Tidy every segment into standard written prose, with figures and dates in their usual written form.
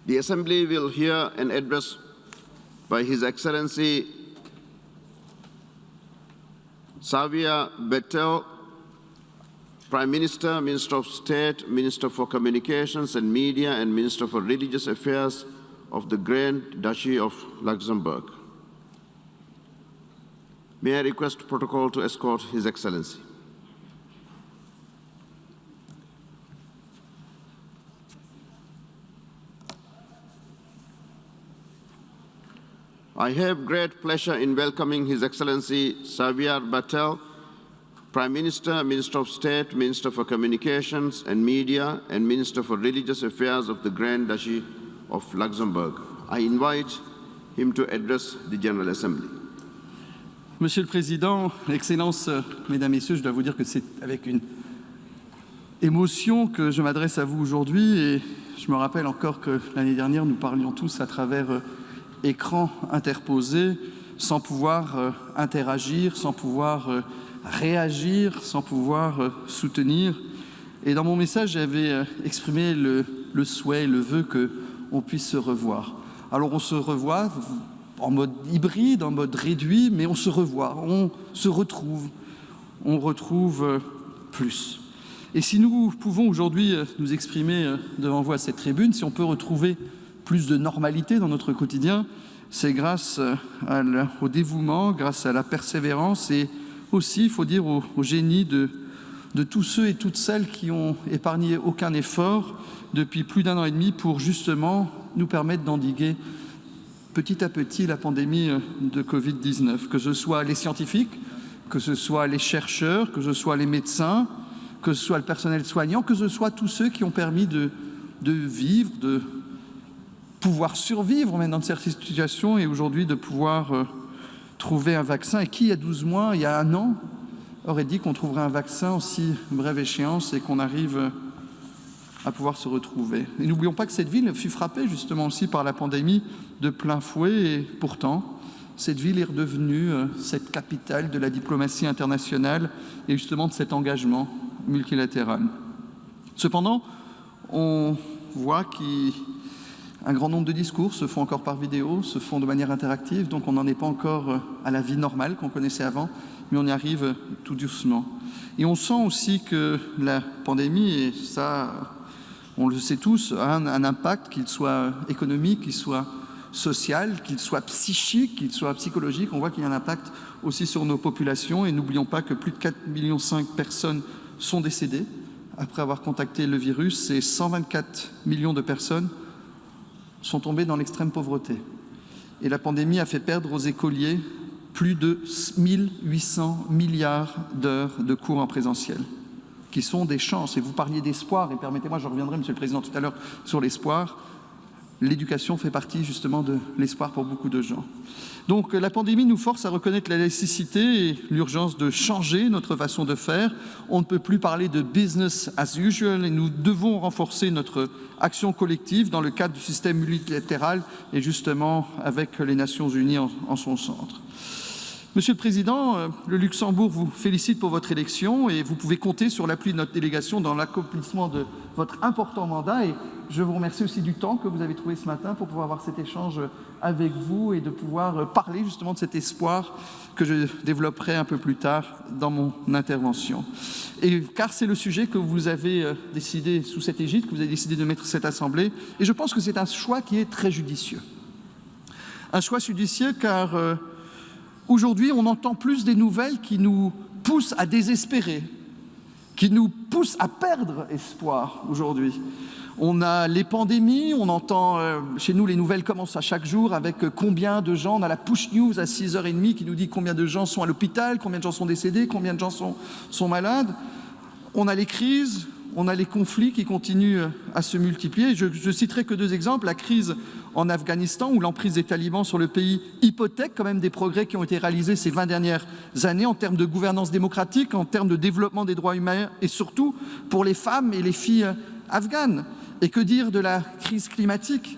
The Assembly will hear an address by His Excellency Xavier Bettel, Prime Minister, Minister of State, Minister for Communications and Media, and Minister for Religious Affairs of the Grand Duchy of Luxembourg. May I request protocol to escort His Excellency. I have great pleasure in welcoming His Excellency Xavier Bettel, Prime Minister, Minister of State, Minister for Communications and Media, and Minister for Religious Affairs of the Grand Duchy of Luxembourg. I invite him to address the General Assembly. Monsieur le Président, Excellences, Mesdames, Messieurs, je dois vous dire que c'est avec une émotion que je m'adresse à vous aujourd'hui, et je me rappelle encore que l'année dernière, nous parlions tous à travers écran interposé, sans pouvoir interagir, sans pouvoir réagir, sans pouvoir soutenir. Et dans mon message, j'avais exprimé le souhait, le vœu qu'on puisse se revoir. Alors on se revoit en mode hybride, en mode réduit, mais on se revoit, on se retrouve, on retrouve plus. Et si nous pouvons aujourd'hui nous exprimer devant vous à cette tribune, si on peut retrouver plus de normalité dans notre quotidien, c'est grâce au dévouement, grâce à la persévérance et aussi, il faut dire, au génie de tous ceux et toutes celles qui ont épargné aucun effort depuis plus d'1 an et demi pour justement nous permettre d'endiguer petit à petit la pandémie de Covid-19, que ce soit les scientifiques, que ce soit les chercheurs, que ce soit les médecins, que ce soit le personnel soignant, que ce soit tous ceux qui ont permis de vivre, de pouvoir survivre même dans cette situation et aujourd'hui de pouvoir trouver un vaccin. Et qui, il y a 12 mois, il y a 1 an, aurait dit qu'on trouverait un vaccin en si brève échéance et qu'on arrive à pouvoir se retrouver. Et n'oublions pas que cette ville fut frappée justement aussi par la pandémie de plein fouet et pourtant, cette ville est redevenue cette capitale de la diplomatie internationale et justement de cet engagement multilatéral. Cependant, on voit qu'un grand nombre de discours se font encore par vidéo, se font de manière interactive, donc on n'en est pas encore à la vie normale qu'on connaissait avant, mais on y arrive tout doucement. Et on sent aussi que la pandémie, et ça, on le sait tous, a un impact, qu'il soit économique, qu'il soit social, qu'il soit psychique, qu'il soit psychologique. On voit qu'il y a un impact aussi sur nos populations et n'oublions pas que plus de 4,5 millions de personnes sont décédées après avoir contacté le virus et 124 millions de personnes sont tombées dans l'extrême pauvreté. Et la pandémie a fait perdre aux écoliers plus de 1800 milliards d'heures de cours en présentiel, qui sont des chances. Et vous parliez d'espoir, et permettez-moi, je reviendrai, Monsieur le Président, tout à l'heure sur l'espoir. L'éducation fait partie justement de l'espoir pour beaucoup de gens. Donc la pandémie nous force à reconnaître la nécessité et l'urgence de changer notre façon de faire. On ne peut plus parler de business as usual et nous devons renforcer notre action collective dans le cadre du système multilatéral et justement avec les Nations Unies en son centre. Monsieur le Président, le Luxembourg vous félicite pour votre élection et vous pouvez compter sur l'appui de notre délégation dans l'accomplissement de votre important mandat. Et je vous remercie aussi du temps que vous avez trouvé ce matin pour pouvoir avoir cet échange avec vous et de pouvoir parler justement de cet espoir que je développerai un peu plus tard dans mon intervention. Et car c'est le sujet que vous avez décidé, sous cette égide, que vous avez décidé de mettre cette Assemblée. Et je pense que c'est un choix qui est très judicieux. Un choix judicieux car aujourd'hui, on entend plus des nouvelles qui nous poussent à désespérer, qui nous poussent à perdre espoir aujourd'hui. On a les pandémies, on entend, chez nous, les nouvelles commencent à chaque jour avec combien de gens, on a la push news à 6h30 qui nous dit combien de gens sont à l'hôpital, combien de gens sont décédés, combien de gens sont malades. On a les crises, on a les conflits qui continuent à se multiplier. Je citerai que 2 exemples. La crise en Afghanistan, où l'emprise des talibans sur le pays hypothèque quand même des progrès qui ont été réalisés ces 20 dernières années en termes de gouvernance démocratique, en termes de développement des droits humains et surtout pour les femmes et les filles afghanes. Et que dire de la crise climatique?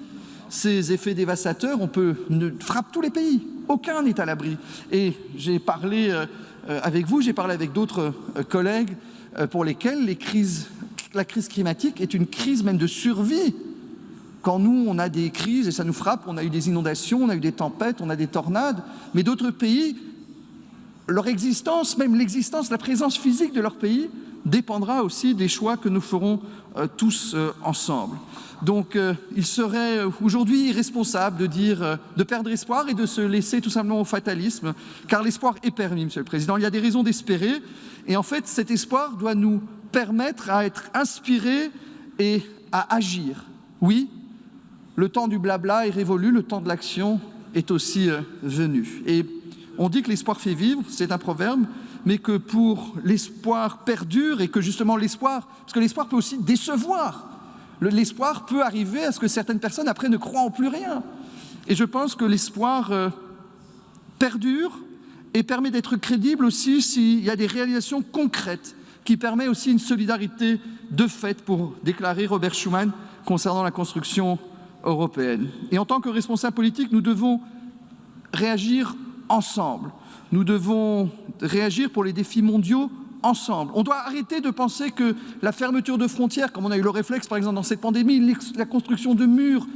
Ces effets dévastateurs frappent tous les pays. Aucun n'est à l'abri. Et j'ai parlé avec vous, j'ai parlé avec d'autres collègues pour lesquels la crise climatique est une crise même de survie quand nous, on a des crises et ça nous frappe, on a eu des inondations, on a eu des tempêtes, on a des tornades, mais d'autres pays, leur existence, même l'existence, la présence physique de leur pays, dépendra aussi des choix que nous ferons tous ensemble. Donc il serait aujourd'hui irresponsable de dire, de perdre espoir et de se laisser tout simplement au fatalisme, car l'espoir est permis, Monsieur le Président. Il y a des raisons d'espérer, et en fait cet espoir doit nous permettre à être inspirés et à agir. Oui, le temps du blabla est révolu, le temps de l'action est aussi venu. Et on dit que l'espoir fait vivre, c'est un proverbe, mais que pour l'espoir perdure et que justement l'espoir, parce que l'espoir peut aussi décevoir, l'espoir peut arriver à ce que certaines personnes après ne croient en plus rien. Et je pense que l'espoir perdure et permet d'être crédible aussi s'il y a des réalisations concrètes qui permettent aussi une solidarité de fait, pour déclarer Robert Schuman concernant la construction européenne. Et en tant que responsables politiques, nous devons réagir ensemble. Nous devons réagir pour les défis mondiaux ensemble. On doit arrêter de penser que la fermeture de frontières, comme on a eu le réflexe par exemple dans cette pandémie, la construction de murs,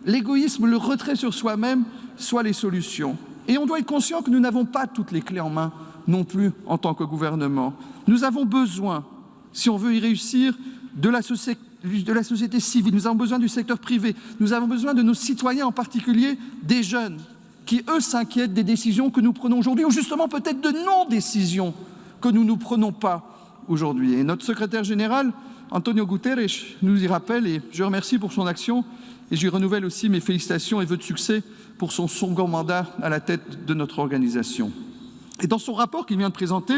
l'égoïsme, le retrait sur soi-même, soient les solutions. Et on doit être conscient que nous n'avons pas toutes les clés en main non plus en tant que gouvernement. Nous avons besoin, si on veut y réussir, de la société civile, nous avons besoin du secteur privé, nous avons besoin de nos citoyens, en particulier des jeunes, qui, eux, s'inquiètent des décisions que nous prenons aujourd'hui, ou justement peut-être de non-décisions que nous ne prenons pas aujourd'hui. Et notre secrétaire général, Antonio Guterres, nous y rappelle, et je remercie pour son action, et je lui renouvelle aussi mes félicitations et vœux de succès pour son second mandat à la tête de notre organisation. Et dans son rapport qu'il vient de présenter,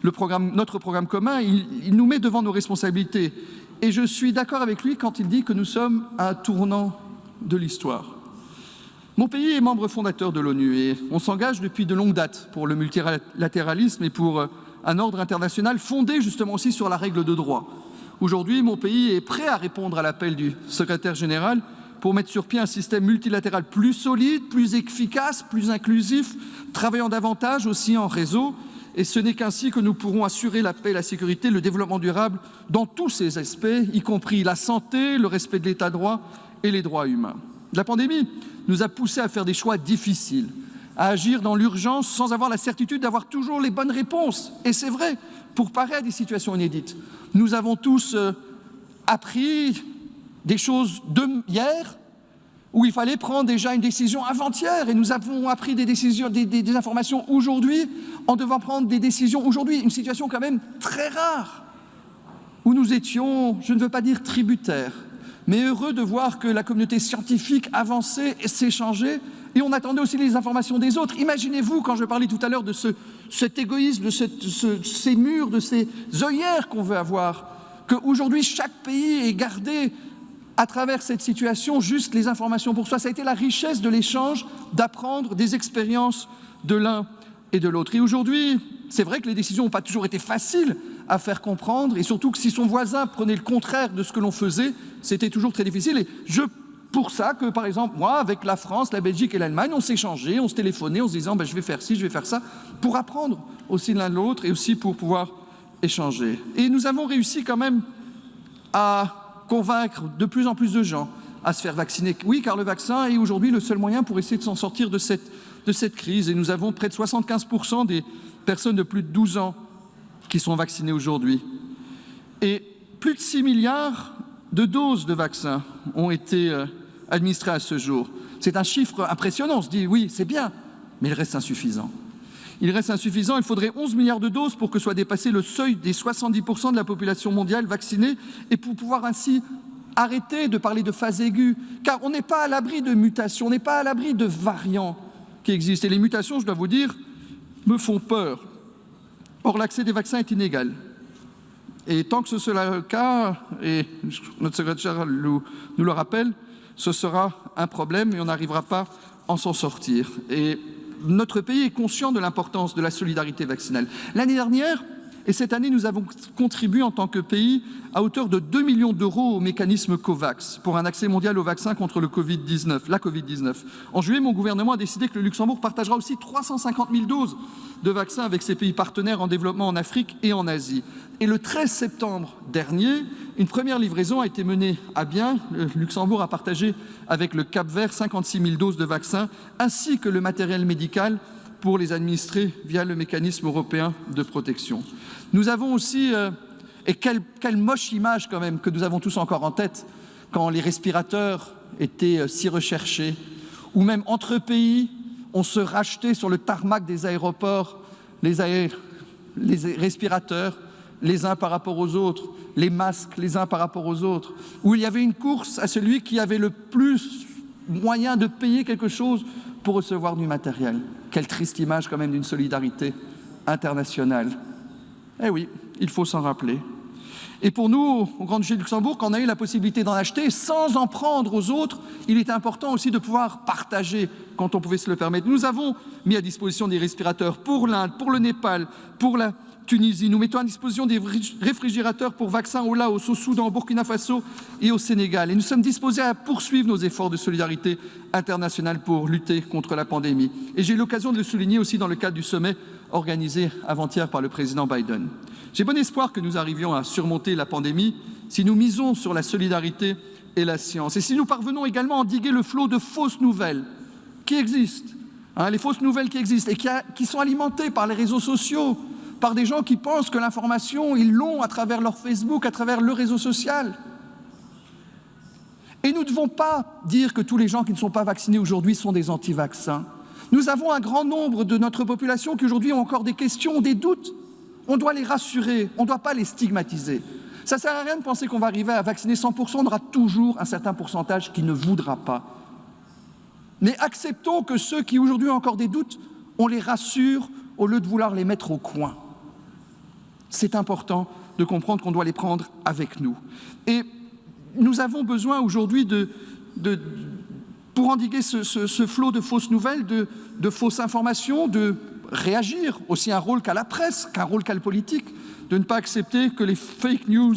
notre programme commun, il nous met devant nos responsabilités. Et je suis d'accord avec lui quand il dit que nous sommes à un tournant de l'histoire. Mon pays est membre fondateur de l'ONU et on s'engage depuis de longues dates pour le multilatéralisme et pour un ordre international fondé justement aussi sur la règle de droit. Aujourd'hui, mon pays est prêt à répondre à l'appel du secrétaire général pour mettre sur pied un système multilatéral plus solide, plus efficace, plus inclusif, travaillant davantage aussi en réseau. Et ce n'est qu'ainsi que nous pourrons assurer la paix, la sécurité, le développement durable dans tous ses aspects, y compris la santé, le respect de l'état de droit et les droits humains. La pandémie nous a poussés à faire des choix difficiles, à agir dans l'urgence sans avoir la certitude d'avoir toujours les bonnes réponses. Et c'est vrai, pour parer à des situations inédites. Nous avons tous appris des choses hier où il fallait prendre déjà une décision avant-hier et nous avons appris des informations aujourd'hui en devant prendre des décisions aujourd'hui. Une situation quand même très rare où nous étions, je ne veux pas dire tributaires, mais heureux de voir que la communauté scientifique avançait et s'échangeait, et on attendait aussi les informations des autres. Imaginez-vous, quand je parlais tout à l'heure de cet égoïsme, de ces murs, de ces œillères qu'on veut avoir, qu'aujourd'hui chaque pays ait gardé à travers cette situation juste les informations pour soi. Ça a été la richesse de l'échange, d'apprendre des expériences de l'un et de l'autre. Et aujourd'hui, c'est vrai que les décisions n'ont pas toujours été faciles à faire comprendre, et surtout que si son voisin prenait le contraire de ce que l'on faisait, c'était toujours très difficile. Et pour ça que, par exemple, moi, avec la France, la Belgique et l'Allemagne, on s'échangeait, on se téléphonait en se disant je vais faire ci, je vais faire ça, pour apprendre aussi l'un de l'autre et aussi pour pouvoir échanger. Et nous avons réussi quand même à convaincre de plus en plus de gens à se faire vacciner. Oui, car le vaccin est aujourd'hui le seul moyen pour essayer de s'en sortir de cette crise. Et nous avons près de 75% des personnes de plus de 12 ans qui sont vaccinées aujourd'hui. Et plus de 6 milliards de doses de vaccins ont été administrées à ce jour. C'est un chiffre impressionnant. On se dit, oui, c'est bien, mais il reste insuffisant. Il reste insuffisant. Il faudrait 11 milliards de doses pour que soit dépassé le seuil des 70% de la population mondiale vaccinée et pour pouvoir ainsi arrêter de parler de phase aiguë. Car on n'est pas à l'abri de mutations, on n'est pas à l'abri de variants qui existent. Et les mutations, je dois vous dire, me font peur. Or, l'accès des vaccins est inégal. Et tant que ce sera le cas, et notre secrétaire nous le rappelle, ce sera un problème et on n'arrivera pas à s'en sortir. Et notre pays est conscient de l'importance de la solidarité vaccinale. L'année dernière, Et cette année, nous avons contribué en tant que pays à hauteur de 2 millions d'euros au mécanisme COVAX pour un accès mondial au vaccin contre la Covid-19. En juillet, mon gouvernement a décidé que le Luxembourg partagera aussi 350 000 doses de vaccins avec ses pays partenaires en développement en Afrique et en Asie. Et le 13 septembre dernier, une première livraison a été menée à bien. Le Luxembourg a partagé avec le Cap-Vert 56 000 doses de vaccins ainsi que le matériel médical pour les administrer via le mécanisme européen de protection. Nous avons aussi, et quelle moche image quand même que nous avons tous encore en tête, quand les respirateurs étaient si recherchés, ou même entre pays, on se rachetait sur le tarmac des aéroports les respirateurs les uns par rapport aux autres, les masques les uns par rapport aux autres, où il y avait une course à celui qui avait le plus moyen de payer quelque chose pour recevoir du matériel. Quelle triste image quand même d'une solidarité internationale. Eh oui, il faut s'en rappeler. Et pour nous, au Grand-Duché de Luxembourg, quand on a eu la possibilité d'en acheter sans en prendre aux autres, il est important aussi de pouvoir partager quand on pouvait se le permettre. Nous avons mis à disposition des respirateurs pour l'Inde, pour le Népal, pour la Tunisie. Nous mettons à disposition des réfrigérateurs pour vaccins au Laos, au Soudan, au Burkina Faso et au Sénégal. Et nous sommes disposés à poursuivre nos efforts de solidarité internationale pour lutter contre la pandémie. Et j'ai eu l'occasion de le souligner aussi dans le cadre du sommet organisé avant-hier par le président Biden. J'ai bon espoir que nous arrivions à surmonter la pandémie si nous misons sur la solidarité et la science. Et si nous parvenons également à endiguer le flot de fausses nouvelles qui existent, les fausses nouvelles qui existent et qui sont alimentées par les réseaux sociaux, par des gens qui pensent que l'information, ils l'ont à travers leur Facebook, à travers le réseau social. Et nous ne devons pas dire que tous les gens qui ne sont pas vaccinés aujourd'hui sont des anti-vaccins. Nous avons un grand nombre de notre population qui aujourd'hui ont encore des questions, des doutes. On doit les rassurer, on ne doit pas les stigmatiser. Ça ne sert à rien de penser qu'on va arriver à vacciner 100%, on aura toujours un certain pourcentage qui ne voudra pas. Mais acceptons que ceux qui aujourd'hui ont encore des doutes, on les rassure au lieu de vouloir les mettre au coin. C'est important de comprendre qu'on doit les prendre avec nous. Et nous avons besoin aujourd'hui pour endiguer ce flot de fausses nouvelles, de fausses informations, de réagir, aussi un rôle qu'a la presse, qu'un rôle qu'a le politique, de ne pas accepter que les fake news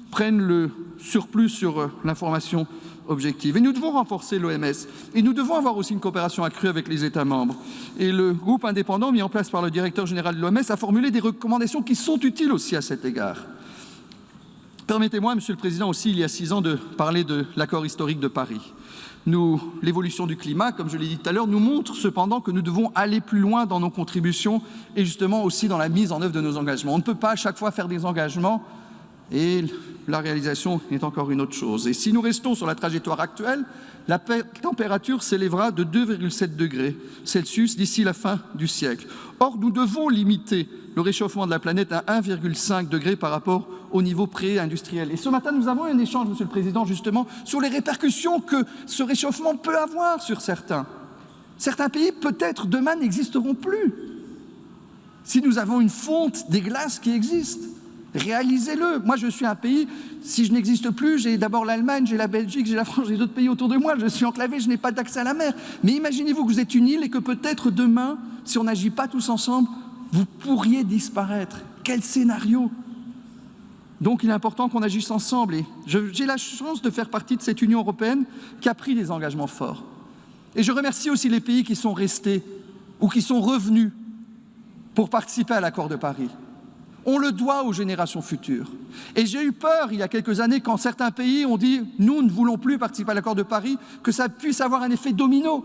prennent le surplus sur l'information objective. Et nous devons renforcer l'OMS. Et nous devons avoir aussi une coopération accrue avec les États membres. Et le groupe indépendant mis en place par le directeur général de l'OMS a formulé des recommandations qui sont utiles aussi à cet égard. Permettez-moi, Monsieur le Président, aussi, il y a 6 ans, de parler de l'accord historique de Paris. L'évolution du climat, comme je l'ai dit tout à l'heure, nous montre cependant que nous devons aller plus loin dans nos contributions et justement aussi dans la mise en œuvre de nos engagements. On ne peut pas à chaque fois faire des engagements et la réalisation est encore une autre chose. Et si nous restons sur la trajectoire actuelle, la température s'élèvera de 2,7 degrés Celsius d'ici la fin du siècle. Or, nous devons limiter le réchauffement de la planète à 1,5 degré par rapport au niveau pré-industriel. Et ce matin, nous avons un échange, Monsieur le Président, justement, sur les répercussions que ce réchauffement peut avoir sur certains. Certains pays, peut-être, demain, n'existeront plus. Si nous avons une fonte des glaces qui existe, réalisez-le. Moi, je suis un pays, si je n'existe plus, j'ai d'abord l'Allemagne, j'ai la Belgique, j'ai la France, j'ai d'autres pays autour de moi, je suis enclavé, je n'ai pas d'accès à la mer. Mais imaginez-vous que vous êtes une île et que peut-être demain, si on n'agit pas tous ensemble, vous pourriez disparaître. Quel scénario! Donc il est important qu'on agisse ensemble. Et j'ai la chance de faire partie de cette Union européenne qui a pris des engagements forts. Et je remercie aussi les pays qui sont restés ou qui sont revenus pour participer à l'accord de Paris. On le doit aux générations futures. Et j'ai eu peur, il y a quelques années, quand certains pays ont dit « nous ne voulons plus participer à l'accord de Paris », que ça puisse avoir un effet domino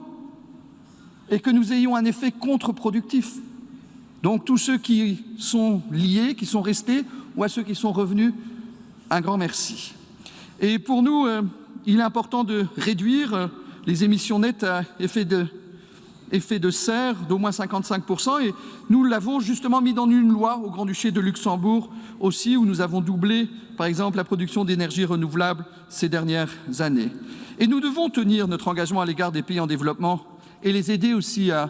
et que nous ayons un effet contre-productif. Donc tous ceux qui sont liés, qui sont restés, ou à ceux qui sont revenus, un grand merci. Et pour nous, il est important de réduire les émissions nettes à effet de serre d'au moins 55%. Et nous l'avons justement mis dans une loi au Grand-Duché de Luxembourg aussi, où nous avons doublé, par exemple, la production d'énergie renouvelable ces dernières années. Et nous devons tenir notre engagement à l'égard des pays en développement et les aider aussi à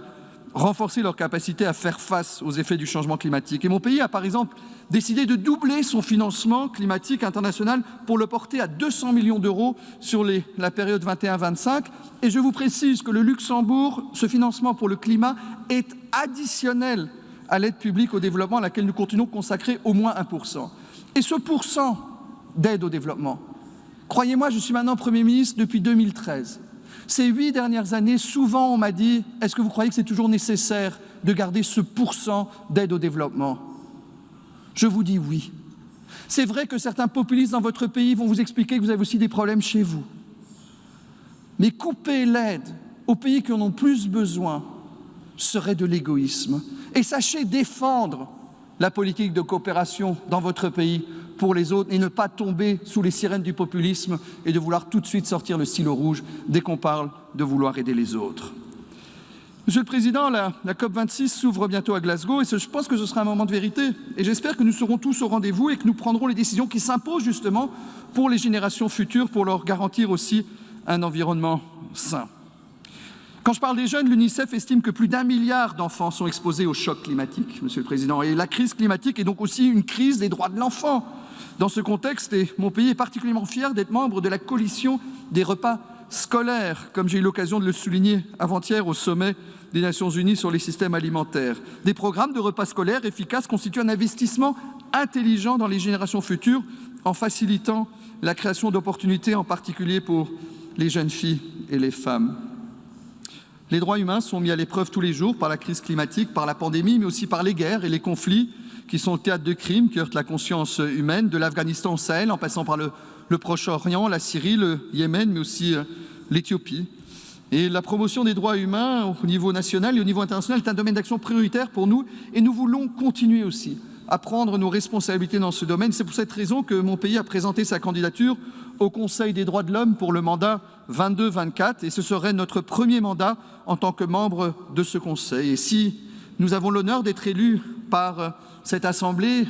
renforcer leur capacité à faire face aux effets du changement climatique. Et mon pays a, par exemple, décidé de doubler son financement climatique international pour le porter à 200 millions d'euros sur la période 21-25. Et je vous précise que le Luxembourg, ce financement pour le climat, est additionnel à l'aide publique au développement à laquelle nous continuons de consacrer au moins 1%. Et ce pourcent d'aide au développement, croyez-moi, je suis maintenant Premier ministre depuis 2013. Ces 8 dernières années, souvent on m'a dit « Est-ce que vous croyez que c'est toujours nécessaire de garder ce pourcent d'aide au développement ?» Je vous dis oui. C'est vrai que certains populistes dans votre pays vont vous expliquer que vous avez aussi des problèmes chez vous. Mais couper l'aide aux pays qui en ont plus besoin serait de l'égoïsme. Et sachez défendre la politique de coopération dans votre pays pour les autres et ne pas tomber sous les sirènes du populisme et de vouloir tout de suite sortir le stylo rouge dès qu'on parle de vouloir aider les autres. Monsieur le Président, la COP26 s'ouvre bientôt à Glasgow et je pense que ce sera un moment de vérité. Et j'espère que nous serons tous au rendez-vous et que nous prendrons les décisions qui s'imposent justement pour les générations futures, pour leur garantir aussi un environnement sain. Quand je parle des jeunes, l'UNICEF estime que plus d'1 milliard d'enfants sont exposés au choc climatique, Monsieur le Président. Et la crise climatique est donc aussi une crise des droits de l'enfant. Dans ce contexte, et mon pays est particulièrement fier d'être membre de la coalition des repas scolaires, comme j'ai eu l'occasion de le souligner avant-hier au sommet des Nations Unies sur les systèmes alimentaires. Des programmes de repas scolaires efficaces constituent un investissement intelligent dans les générations futures en facilitant la création d'opportunités, en particulier pour les jeunes filles et les femmes. Les droits humains sont mis à l'épreuve tous les jours par la crise climatique, par la pandémie, mais aussi par les guerres et les conflits qui sont le théâtre de crimes qui heurtent la conscience humaine, de l'Afghanistan au Sahel, en passant par le Proche-Orient, la Syrie, le Yémen, mais aussi l'Éthiopie. Et la promotion des droits humains au niveau national et au niveau international est un domaine d'action prioritaire pour nous et nous voulons continuer aussi à prendre nos responsabilités dans ce domaine. C'est pour cette raison que mon pays a présenté sa candidature au Conseil des droits de l'homme pour le mandat 22-24 et ce serait notre premier mandat en tant que membre de ce Conseil. Et si nous avons l'honneur d'être élus par cette Assemblée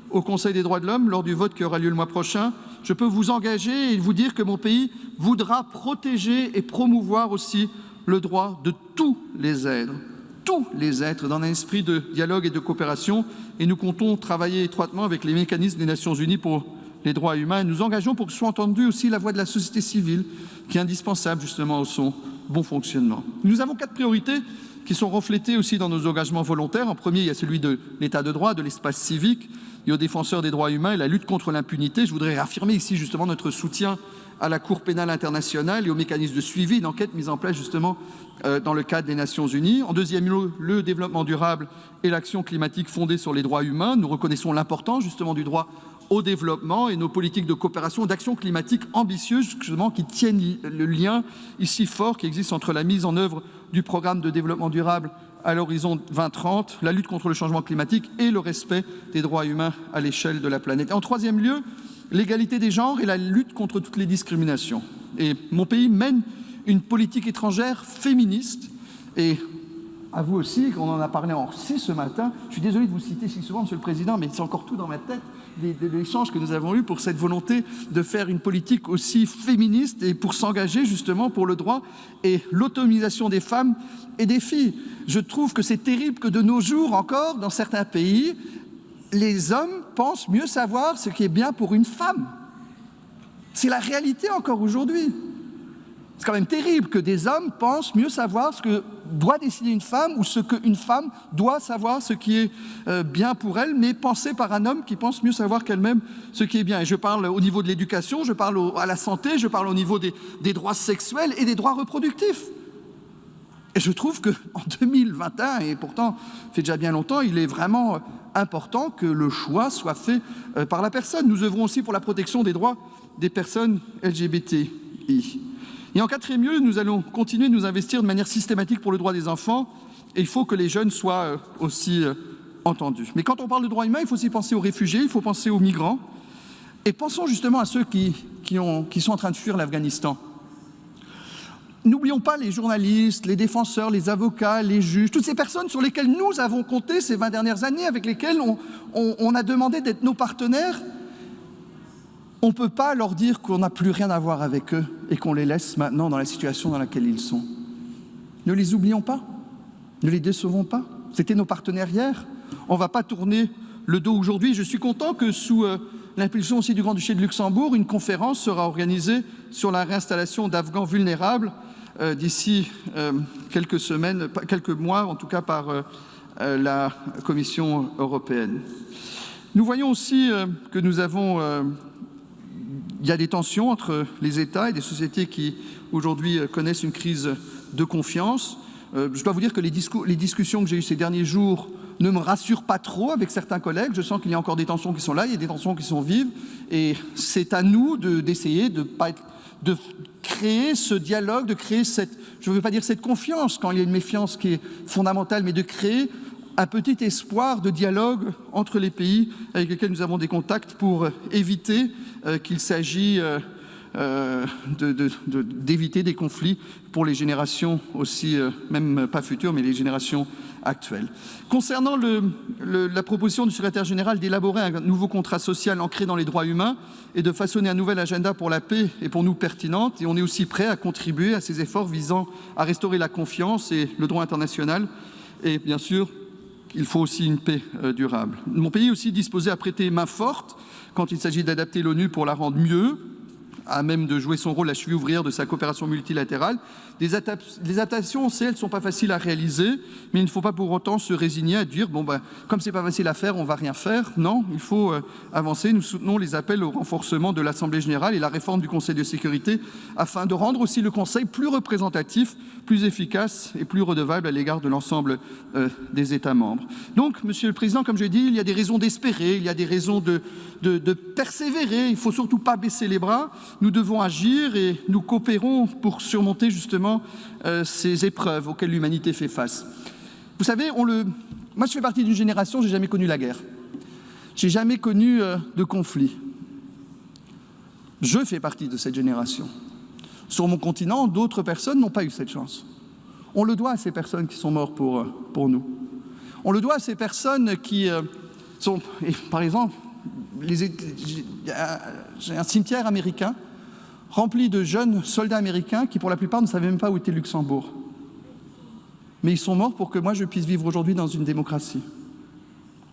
au Conseil des droits de l'homme lors du vote qui aura lieu le mois prochain, je peux vous engager et vous dire que mon pays voudra protéger et promouvoir aussi le droit de tous les êtres dans un esprit de dialogue et de coopération et nous comptons travailler étroitement avec les mécanismes des Nations Unies pour les droits humains et nous engageons pour que soit entendue aussi la voix de la société civile qui est indispensable justement à son bon fonctionnement. Nous avons 4 priorités qui sont reflétées aussi dans nos engagements volontaires. En premier, il y a celui de l'état de droit, de l'espace civique et aux défenseurs des droits humains et la lutte contre l'impunité. Je voudrais réaffirmer ici justement notre soutien à la Cour pénale internationale et aux mécanismes de suivi d'enquête mis en place justement dans le cadre des Nations Unies. En deuxième lieu, le développement durable et l'action climatique fondée sur les droits humains. Nous reconnaissons l'importance justement du droit au développement et nos politiques de coopération, d'action climatique ambitieuses justement qui tiennent le lien ici fort qui existe entre la mise en œuvre du programme de développement durable à l'horizon 2030, la lutte contre le changement climatique et le respect des droits humains à l'échelle de la planète. Et en troisième lieu, l'égalité des genres et la lutte contre toutes les discriminations. Et mon pays mène une politique étrangère féministe et à vous aussi, on en a parlé en C ce matin. Je suis désolé de vous citer si souvent, Monsieur le Président, mais c'est encore tout dans ma tête, de l'échange que nous avons eu pour cette volonté de faire une politique aussi féministe et pour s'engager justement pour le droit et l'autonomisation des femmes et des filles. Je trouve que c'est terrible que de nos jours encore, dans certains pays, les hommes pensent mieux savoir ce qui est bien pour une femme. C'est la réalité encore aujourd'hui. C'est quand même terrible que des hommes pensent mieux savoir ce que doit décider une femme ou ce qu'une femme doit savoir ce qui est bien pour elle, mais pensé par un homme qui pense mieux savoir qu'elle-même ce qui est bien. Et je parle au niveau de l'éducation, je parle à la santé, je parle au niveau des droits sexuels et des droits reproductifs. Et je trouve qu'en 2021, et pourtant, ça fait déjà bien longtemps, il est vraiment important que le choix soit fait par la personne. Nous œuvrons aussi pour la protection des droits des personnes LGBTI. Et en quatrième lieu, nous allons continuer de nous investir de manière systématique pour le droit des enfants et il faut que les jeunes soient aussi entendus. Mais quand on parle de droits humains, il faut aussi penser aux réfugiés, il faut penser aux migrants et pensons justement à ceux qui sont en train de fuir l'Afghanistan. N'oublions pas les journalistes, les défenseurs, les avocats, les juges, toutes ces personnes sur lesquelles nous avons compté ces 20 dernières années, avec lesquelles on a demandé d'être nos partenaires. On ne peut pas leur dire qu'on n'a plus rien à voir avec eux et qu'on les laisse maintenant dans la situation dans laquelle ils sont. Ne les oublions pas, ne les décevons pas. C'était nos partenaires hier. On ne va pas tourner le dos aujourd'hui. Je suis content que sous l'impulsion aussi du Grand-Duché de Luxembourg, une conférence sera organisée sur la réinstallation d'Afghans vulnérables d'ici quelques semaines, quelques mois en tout cas par la Commission européenne. Nous voyons aussi que nous avons... il y a des tensions entre les États et des sociétés qui, aujourd'hui, connaissent une crise de confiance. Je dois vous dire que les discussions que j'ai eues ces derniers jours ne me rassurent pas trop avec certains collègues. Je sens qu'il y a encore des tensions qui sont là, il y a des tensions qui sont vives. Et c'est à nous d'essayer de créer ce dialogue, de créer cette, je ne veux pas dire cette confiance quand il y a une méfiance qui est fondamentale, mais de créer un petit espoir de dialogue entre les pays avec lesquels nous avons des contacts pour éviter qu'il s'agit d'éviter des conflits pour les générations aussi, même pas futures, mais les générations actuelles. Concernant la proposition du secrétaire général d'élaborer un nouveau contrat social ancré dans les droits humains et de façonner un nouvel agenda pour la paix est pour nous pertinente, et on est aussi prêt à contribuer à ces efforts visant à restaurer la confiance et le droit international, et bien sûr, il faut aussi une paix durable. Mon pays est aussi disposé à prêter main forte quand il s'agit d'adapter l'ONU pour la rendre mieux, à même de jouer son rôle à cheville ouvrière de sa coopération multilatérale. Les adaptations, on sait, elles ne sont pas faciles à réaliser, mais il ne faut pas pour autant se résigner à dire bon, comme ce n'est pas facile à faire, on ne va rien faire. Non, il faut avancer. Nous soutenons les appels au renforcement de l'Assemblée générale et la réforme du Conseil de sécurité afin de rendre aussi le Conseil plus représentatif, plus efficace et plus redevable à l'égard de l'ensemble des États membres. Donc, Monsieur le Président, comme je l'ai dit, il y a des raisons d'espérer, il y a des raisons de persévérer. Il ne faut surtout pas baisser les bras. Nous devons agir et nous coopérons pour surmonter justement ces épreuves auxquelles l'humanité fait face. Vous savez, moi je fais partie d'une génération, je n'ai jamais connu la guerre. Je n'ai jamais connu de conflit. Je fais partie de cette génération. Sur mon continent, d'autres personnes n'ont pas eu cette chance. On le doit à ces personnes qui sont mortes pour nous. On le doit à ces personnes qui sont... Et par exemple, j'ai un cimetière américain rempli de jeunes soldats américains qui, pour la plupart, ne savaient même pas où était Luxembourg. Mais ils sont morts pour que moi, je puisse vivre aujourd'hui dans une démocratie.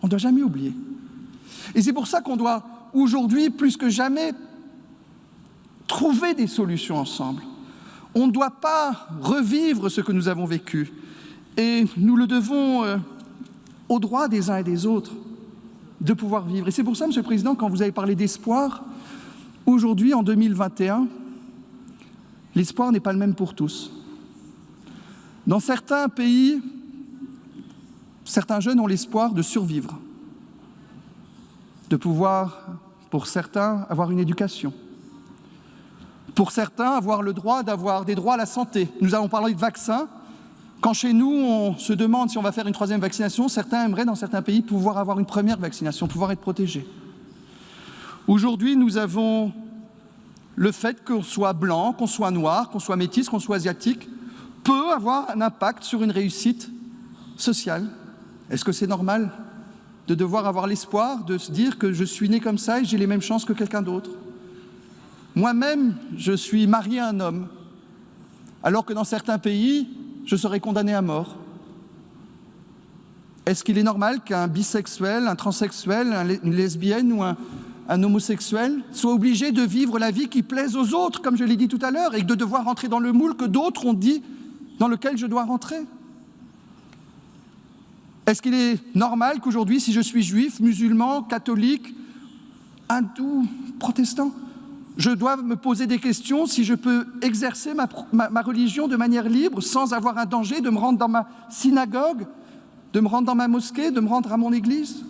On ne doit jamais oublier. Et c'est pour ça qu'on doit, aujourd'hui, plus que jamais, trouver des solutions ensemble. On ne doit pas revivre ce que nous avons vécu. Et nous le devons au droit des uns et des autres de pouvoir vivre. Et c'est pour ça, Monsieur le Président, quand vous avez parlé d'espoir, aujourd'hui, en 2021, l'espoir n'est pas le même pour tous. Dans certains pays, certains jeunes ont l'espoir de survivre, de pouvoir, pour certains, avoir une éducation, pour certains, avoir le droit d'avoir des droits à la santé. Nous allons parler de vaccins. Quand chez nous, on se demande si on va faire une troisième vaccination, certains aimeraient, dans certains pays, pouvoir avoir une première vaccination, pouvoir être protégés. Aujourd'hui, nous avons le fait qu'on soit blanc, qu'on soit noir, qu'on soit métis, qu'on soit asiatique, peut avoir un impact sur une réussite sociale. Est-ce que c'est normal de devoir avoir l'espoir de se dire que je suis né comme ça et j'ai les mêmes chances que quelqu'un d'autre? Moi-même, je suis marié à un homme, alors que dans certains pays, je serais condamné à mort. Est-ce qu'il est normal qu'un bisexuel, un transsexuel, une lesbienne ou un homosexuel soit obligé de vivre la vie qui plaise aux autres, comme je l'ai dit tout à l'heure, et de devoir rentrer dans le moule que d'autres ont dit dans lequel je dois rentrer? Est-ce qu'il est normal qu'aujourd'hui, si je suis juif, musulman, catholique, hindou, protestant, je dois me poser des questions si je peux exercer ma religion de manière libre, sans avoir un danger de me rendre dans ma synagogue, de me rendre dans ma mosquée, de me rendre à mon église?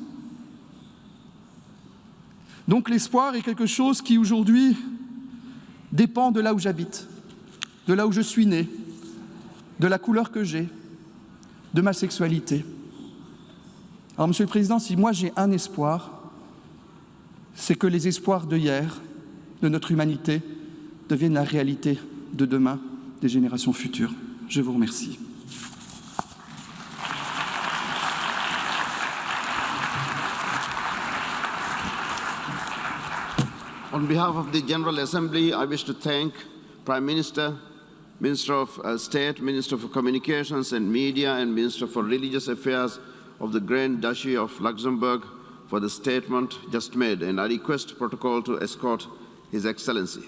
Donc l'espoir est quelque chose qui aujourd'hui dépend de là où j'habite, de là où je suis né, de la couleur que j'ai, de ma sexualité. Alors, Monsieur le Président, si moi j'ai un espoir, c'est que les espoirs de hier, de notre humanité, deviennent la réalité de demain, des générations futures. Je vous remercie. On behalf of the General Assembly, I wish to thank Prime Minister, Minister of State, Minister for Communications and Media, and Minister for Religious Affairs of the Grand Duchy of Luxembourg for the statement just made, and I request protocol to escort His Excellency.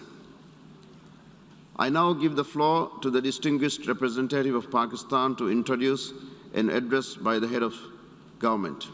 I now give the floor to the distinguished representative of Pakistan to introduce an address by the head of government.